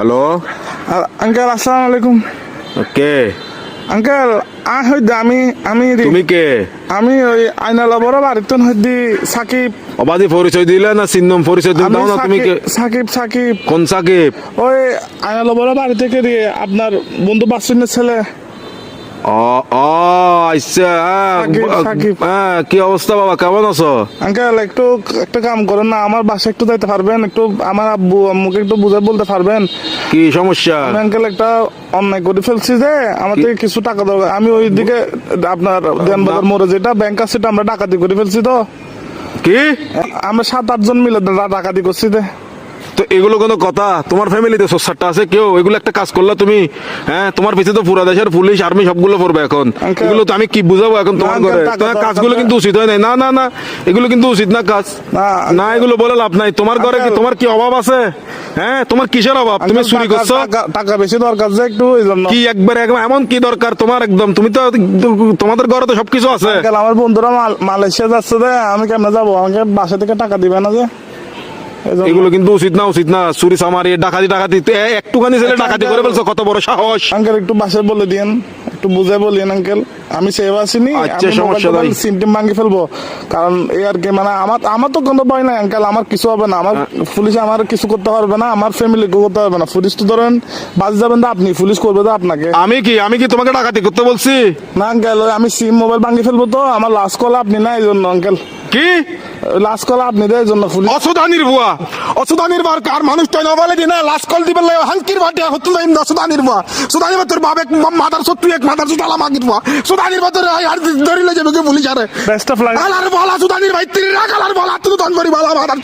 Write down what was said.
Hello uncle আসসালামু আলাইকুম। কে uncle হইতে আমি তুমি কে আমি ওই আইনালা বড় বাড়িতে হইতে সাকিব। অবাধি পরিচয় দিলে না চিহ্নম পরিচয় দিলে আমি দাও না তুমি কে সাকিব কোন সাকিব? ওই আইনালা বড় বাড়ি থেকে দিয়ে আপনার বন্ধু বাসুনের ছেলে। ও ও আচ্ছা সাকিব। হ্যাঁ কি অবস্থা বাবা, কেমন আছো? আঙ্কেল একটু একটা কাম করেন না, আমার বাসায় একটু যাইতে পারবেন? একটু আমার আব্বু আম্মুকে একটু বুঝে বলতে পারবেন? কি সমস্যা? আমি আঙ্কেল একটা অন্যায় করে ফেলছি যে আমার থেকে কিছু টাকা দরকার। আমি ওই দিকে আপনার দেনবাজার মোড়ে যেটা ব্যাংক আছে সেটা আমরা ডাকাতি করে ফেলছি। তো কি আমরা 7-8 জন মিলে ডাকাতি করছি। তো এগুলো কোনো কথা? তোমার ফ্যামিলিতে সোসারটা আছে কেউ? এগুলো একটা কাজ করলা তুমি? হ্যাঁ, তোমার পিছনে তো পুরা দেশের পুলিশ আর্মি সবগুলো পড়বে এখন। Uncle, এগুলো তো আমি কি বুঝাবো এখন তোমার না, ঘরে? uncle, তোমার টাকা কাজগুলো দরকার কিন্তু উচিত হয় নাই। না না না, এগুলো কিন্তু উচিত না কাজ। না এগুলো বলে লাভ নাই। তোমার ঘরে কি Uncle, তোমার কি অভাব আছে? হ্যাঁ, তোমার কিসের অভাব? তুমি আঙ্কেল, চুরি করছো? টাকা বেশি দরকার যে একটু এই জন্য। কি একবার এমন কি দরকার তোমার? একদম তুমি তো তোমাদের ঘরে তো সবকিছু আছে। আঙ্কেল আমার বন্ধুরা মালয়েশিয়া যাচ্ছে যে আমি কেমনে যাবো? আমাকে বাসা থেকে টাকা দিবে না যে এই জন্য। এগুলো কিন্তু উচিত না, উচিত না। চুরি চামারি ডাকাতি তো একটুখানি ছেলে ডাকাতি করে ফেলছো, কত বড় সাহস! আঙ্কেল একটু বাসায় বলে দিয়েন, একটু বুঝে বলিয়েন আঙ্কেল। আমি সেভ আসিনি, আচ্ছা, সমস্যা নাই। সিমটিম ভাঙি ফেলবো। কারণ এই আর কি, মানে আমার তো কোনো ভয় নাই আঙ্কেল। আমার কিছু হবে না, আমার পুলিশ আমার কিছু করতে পারবে না, আমার ফ্যামিলি করতে পারবে না। পুলিশ তো ধরেন বাজে যাবেন তো আপনি, পুলিশ করবে তো আপনাকে। আমি কি তোমাকে ডাকাতি করতে বলছি? না আঙ্কেল, আমি সিম মোবাইল ভাঙি ফেলবো। তো আমার লাস্ট কল আপনি না, এই জন্য আঙ্কেল। কি লাস্ট কল আপনি দেয় এই জন্য পুলিশ। অসুদানির বুয়া, অসুদানির বার কার মানুষ তো নবলে দিনা লাস্ট কল দিবেন লাই হালকির বাটে হতুল ইন অসুদানির বুয়া। সুদানির তোর বাপ এক মাদার সত্তু এক মাদার সুদালা মাগির বুয়া। সুদানির বাতর আর ধরিলে যাবে কে পুলিশ আরে। Best of luck. আলার বলা সুদানির ভাই তিন রাখ আলার বলা তুই দন করি বলা মাদার